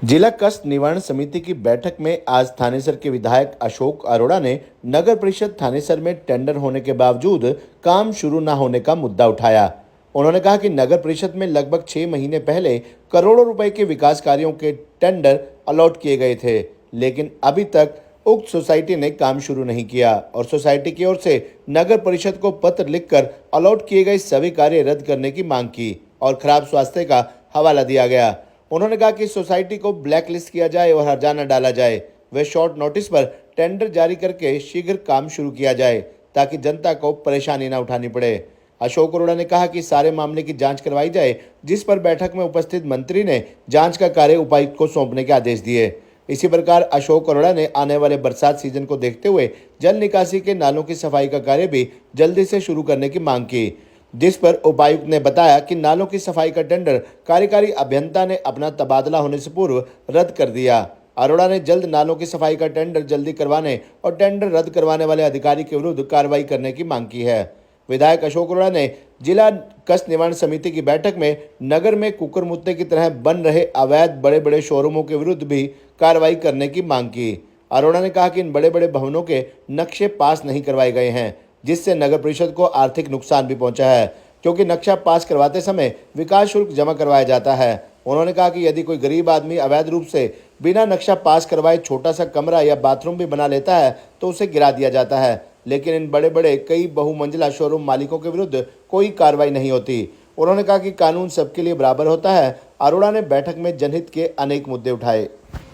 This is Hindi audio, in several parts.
जिला कष्ट निवारण समिति की बैठक में आज थानेसर के विधायक अशोक अरोड़ा ने नगर परिषद थानेसर में टेंडर होने के बावजूद काम शुरू न होने का मुद्दा उठाया। उन्होंने कहा कि नगर परिषद में लगभग 6 महीने पहले करोड़ों रुपए के विकास कार्यों के टेंडर अलॉट किए गए थे, लेकिन अभी तक उक्त सोसाइटी ने काम शुरू नहीं किया और सोसाइटी की ओर से नगर परिषद को पत्र लिखकर अलॉट किए गए सभी कार्य रद्द करने की मांग की और खराब स्वास्थ्य का हवाला दिया गया। उन्होंने कहा कि सोसाइटी को ब्लैक लिस्ट किया जाए और हर्जाना डाला जाए। वे शॉर्ट नोटिस पर टेंडर जारी करके शीघ्र काम शुरू किया जाए ताकि जनता को परेशानी न उठानी पड़े। अशोक अरोड़ा ने कहा कि सारे मामले की जांच करवाई जाए, जिस पर बैठक में उपस्थित मंत्री ने जांच का कार्य उपायुक्त को सौंपने के आदेश दिए। इसी प्रकार अशोक अरोड़ा ने आने वाले बरसात सीजन को देखते हुए जल निकासी के नालों की सफाई का कार्य भी जल्दी से शुरू करने की मांग की, जिस पर उपायुक्त ने बताया कि नालों की सफाई का टेंडर कार्यकारी अभियंता ने अपना तबादला होने से पूर्व रद्द कर दिया। अरोड़ा ने जल्द नालों की सफाई का टेंडर जल्दी करवाने और टेंडर रद्द करवाने वाले अधिकारी के विरुद्ध कार्रवाई करने की मांग की है। विधायक अशोक अरोड़ा ने जिला कष्ट निवारण समिति की बैठक में नगर में कुकर मुत्ते की तरह बन रहे अवैध बड़े बड़े शोरूमों के विरुद्ध भी कार्रवाई करने की मांग की। अरोड़ा ने कहा कि इन बड़े बड़े भवनों के नक्शे पास नहीं करवाए गए हैं, जिससे नगर परिषद को आर्थिक नुकसान भी पहुंचा है, क्योंकि नक्शा पास करवाते समय विकास शुल्क जमा करवाया जाता है। उन्होंने कहा कि यदि कोई गरीब आदमी अवैध रूप से बिना नक्शा पास करवाए छोटा सा कमरा या बाथरूम भी बना लेता है तो उसे गिरा दिया जाता है, लेकिन इन बड़े बड़े कई बहुमंजिला शोरूम मालिकों के विरुद्ध कोई कार्रवाई नहीं होती। उन्होंने कहा कि कानून सबके लिए बराबर होता है। अरोड़ा ने बैठक में जनहित के अनेक मुद्दे उठाए।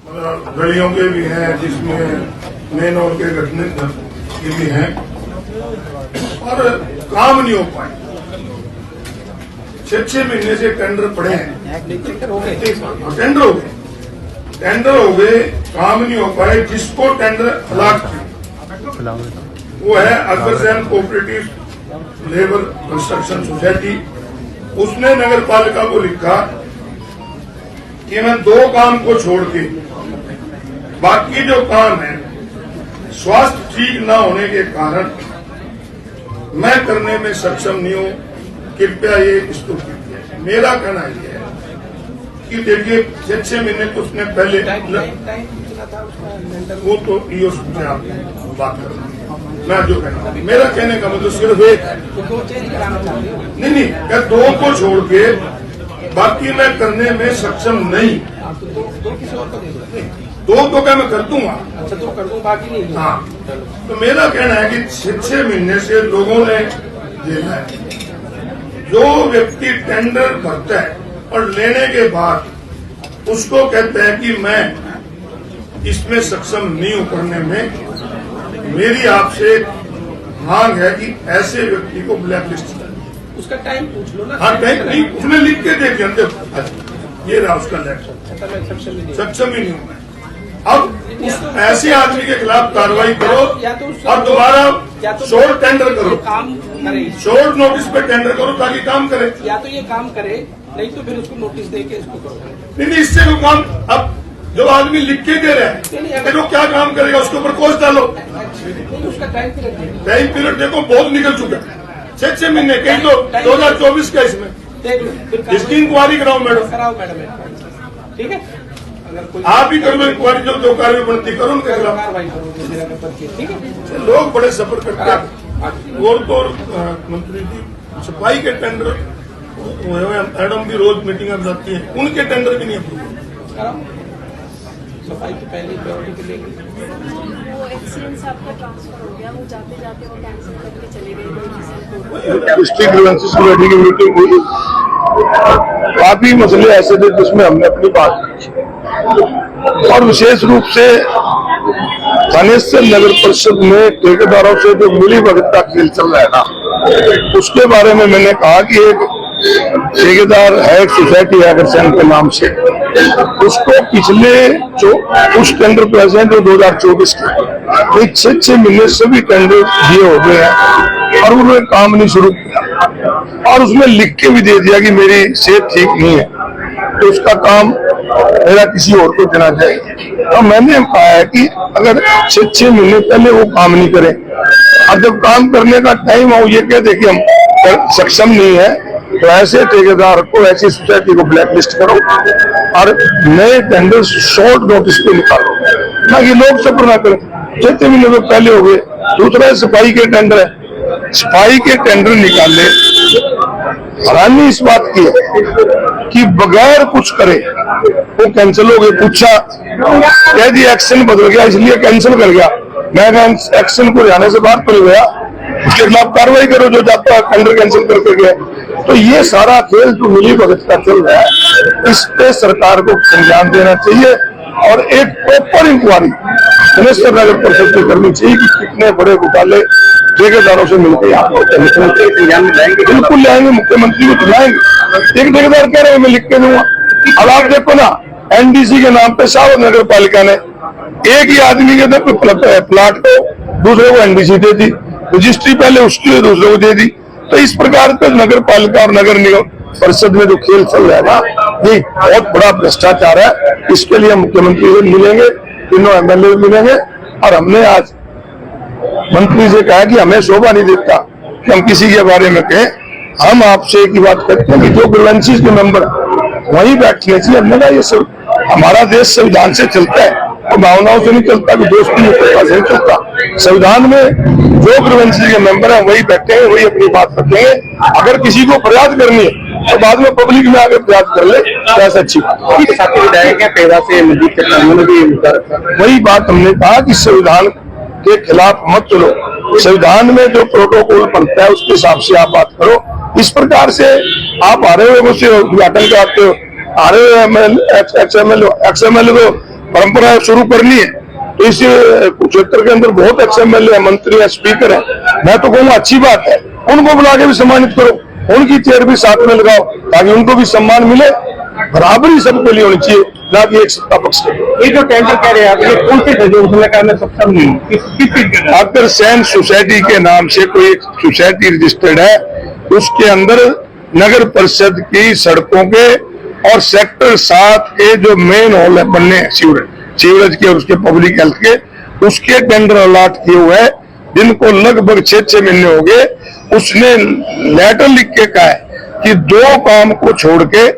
गलियों के भी हैं, जिसमें मेन रोड के घटने के भी हैं और काम नहीं हो पाए। 6 महीने से टेंडर पड़े हैं, टेंडर हो गए, काम नहीं हो पाए। जिसको टेंडर अलॉट किए वो है Agrasen cooperative labour construction society. उसने नगर पालिका को लिखा कि मैं 2 काम को छोड़ के बाकी जो काम है स्वास्थ्य ठीक न होने के कारण मैं करने में सक्षम नहीं हूं, कृपया ये इसको कीजिए। मेरा कहना यह है कि देखिए 6 महीने तो उसने पहले वो तो ईओ से आप बात कर रहे हैं, मैं जो कहना मेरा कहने का मतलब सिर्फ एक है, नहीं क्या 2 को छोड़ के बाकी मैं करने में सक्षम नहीं। 2 तो क्या मैं कर दूंगा, अच्छा 2 कर दूं, बाकी नहीं। हाँ, तो मेरा कहना है कि 6 महीने से लोगों ने देखा है, जो व्यक्ति टेंडर भरता है और लेने के बाद उसको कहते हैं कि मैं इसमें सक्षम नहीं हूं करने में, मेरी आपसे मांग है कि ऐसे व्यक्ति को ब्लैक लिस्ट करें। उसका टाइम पूछ लो ना। हाँ, टाइम नहीं, उसने लिख के दे दिया, ये रहा उसका लेटर, सक्षम ही नहीं हूं। अब ऐसे आदमी के खिलाफ कार्रवाई करो और दोबारा शॉर्ट टेंडर करो, काम करे, शॉर्ट नोटिस पे टेंडर करो ताकि काम करे। या तो ये काम करे, नहीं तो फिर उसको नोटिस दे के इसको करो। नहीं, इससे वो काम, अब जो आदमी लिख के दे रहे हैं तो क्या काम करेगा, उसके ऊपर कोर्स डालो। उसका टाइम पीरियड देखो बहुत निकल चुका है, 6 महीने, कहीं तो 2024 का इसमें इसकी इंक्वायरी कराओ मैडम, ठीक है। आप ही कर लो इंक्वायरी, जो 2 कार्य बनती करो उनके खिलाफ। ठीक है, लोग बड़े सफर करते हैं। और तो मंत्री जी सफाई के टेंडर, मैडम भी रोज मीटिंग में जाती है, उनके टेंडर भी नहीं अप्रूव। सफाई की पहली प्रायोरिटी के लिए वो एक्सीडेंट से आपका ट्रांसफर हो गया, वो जाते जाते वो कैंसिल करके चले गए। डिस्ट्रिक्ट ग्रीवेंसेस कमेटी की मीटिंग हुई, काफी मसले ऐसे थे जिसमें हमने अपनी बात रखी और विशेष रूप से थानेसर नगर परिषद में ठेकेदारों से जो मिली भगत का खेल चल रहा है ना, उसके बारे में मैंने कहा कि एक ठेकेदार है, एक सोसाइटी है अग्रसेन के नाम से, उसको पिछले जो कुछ टेंडर पैसे हैं जो 2024 के 6 महीने से भी टेंडर दिए हो गए हैं और उन्होंने काम नहीं शुरू किया और उसमें लिख के भी दे दिया कि मेरी सेहत ठीक नहीं है, तो उसका काम मेरा किसी और को देना चाहिए। और मैंने कहा है कि अगर 6 महीने पहले वो काम नहीं करे और जब काम करने का टाइम हो ये कह दे कि हम सक्षम नहीं है, तो ऐसे ठेकेदार को, ऐसी सोसाइटी को ब्लैकलिस्ट करो और नए टेंडर शॉर्ट नोटिस पे निकालो, ना कि लोग सफर ना करें। 6 महीने तो पहले हो गए। दूसरा सफाई के टेंडर है, सफाई के टेंडर निकाले। हैरानी इस बात की है कि बगैर कुछ करे वो कैंसिल हो गए। पूछा, कह दिया एक्शन बदल गया इसलिए कैंसिल कर गया। मैं एक्शन को जाने से बाहर तो गया, उसके खिलाफ कार्रवाई करो जो जाता है टेंडर कैंसिल करके गया। तो ये सारा खेल जो मिली भगत का चल रहा है, इस पे सरकार को संज्ञान देना चाहिए और एक प्रॉपर इंक्वायरी मिनिस्टर नगर परिषद की करनी चाहिए कि कितने बड़े घोटाले ठेकेदारों से मिलकर यहाँ मुख्यमंत्री संज्ञान में लाएंगे। बिल्कुल लाएंगे, मुख्यमंत्री को दिलाएंगे। एक ठेकेदार कह रहे हैं मैं लिख के दूंगा। अब आप देखो ना, एनडीसी के नाम पे सावर नगर पालिका ने एक ही आदमी के प्लाट को दूसरे को एनडीसी दे दी, रजिस्ट्री पहले उसकी दूसरे को दे दी। तो इस प्रकार का नगर पालिका और नगर निगम परिषद में जो खेल चल रहा है ना, ये बहुत बड़ा भ्रष्टाचार है। इसके लिए मुख्यमंत्री से मिलेंगे, तीनों एमएलए मिलेंगे और हमने आज मंत्री से कहा कि हमें शोभा नहीं देता कि हम किसी के बारे में कहें। हम आपसे एक ही बात करते हैं कि जो ग्रीवेंसेस के मेंबर वहीं बैठने चाहिए। हमने कहा ये सब हमारा देश संविधान से चलता है और भावनाओं से नहीं चलता, कि दोस्ती मित्रता से नहीं चलता। संविधान में जो ग्रीवेंसेस के मेंबर हैं वही बैठेंगे, वही अपनी बात रखेंगे। अगर किसी को फरियाद करनी है तो बाद में पब्लिक में आकर फरियाद कर ले, तो ऐसा अच्छी बात। वही बात हमने कहा कि संविधान के खिलाफ मत चलो, संविधान में जो प्रोटोकॉल बनता है उसके हिसाब से आप बात करो। इस प्रकार से आप आ रहे हो मुझसे उद्घाटन कराते हो, आ रहे हो एक्सएमएल को परंपरा शुरू करनी है। तो इस क्षेत्र के अंदर बहुत एक्सएमएल है, मंत्री है, स्पीकर है। मैं तो कहूँगा अच्छी बात है, उनको बुला के भी सम्मानित करो, उनकी चेयर भी साथ में लगाओ ताकि उनको भी सम्मान मिले। बराबरी सबके लिए होनी चाहिए, ना कि एक सत्ता पक्ष के। ये जो टेंडर कह रहे हैं आप, ये कौन से थे जो उसने कहा मैं सक्षम नहीं हूँ? किस चीज का? अगर सैन सोसाइटी के नाम से कोई एक सोसाइटी रजिस्टर्ड है, उसके अंदर नगर परिषद की सड़कों के और सेक्टर 7 के जो मेन हॉल है बनने हैं, सीवरेज के और उसके पब्लिक हेल्थ के, उसके टेंडर अलॉट किए हुए हैं, जिनको लगभग 6 महीने हो गए। उसने लेटर लिख के कहा है कि 2 काम को छोड़ के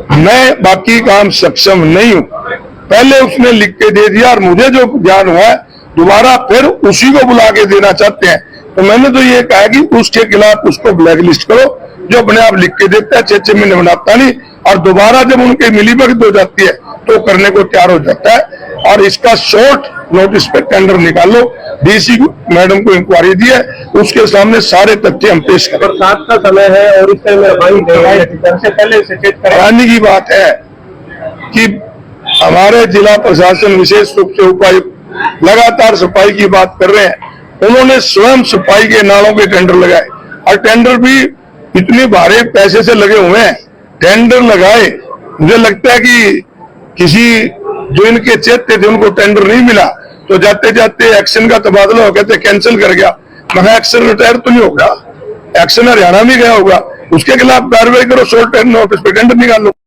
मैं बाकी काम सक्षम नहीं हूं। पहले उसने लिख के दे दिया और मुझे जो ज्ञान हुआ है दोबारा फिर उसी को बुला के देना चाहते हैं। तो मैंने तो ये कहा कि उसके खिलाफ उसको ब्लैकलिस्ट करो, जो अपने आप लिख के देता है, 6 महीने बनाता नहीं, और दोबारा जब उनके मिलीभगत हो जाती है तो करने को तैयार हो जाता है। और इसका शॉर्ट नोटिस पे टेंडर निकालो। डीसी मैडम को इंक्वायरी दी है, उसके सामने सारे तथ्य हम पेश करें। बरसात का समय है और इस समय से पहले से चेक करें। हैरानी की बात है कि हमारे जिला प्रशासन, विशेष रूप से उपायुक्त, लगातार सफाई की बात कर रहे हैं। उन्होंने स्वयं सफाई के नालों के टेंडर लगाए और टेंडर भी इतने भारी पैसे से लगे हुए हैं। टेंडर लगाए, मुझे लगता है कि किसी जो इनके चेते थे उनको टेंडर नहीं मिला, तो जाते जाते एक्शन का तबादला हो गया, तो कैंसिल कर गया। मगर एक्शन रिटायर तो नहीं होगा, एक्शन हरियाणा में गया होगा, उसके खिलाफ कार्रवाई करो, शॉर्ट नोटिस पे टेंडर निकालो।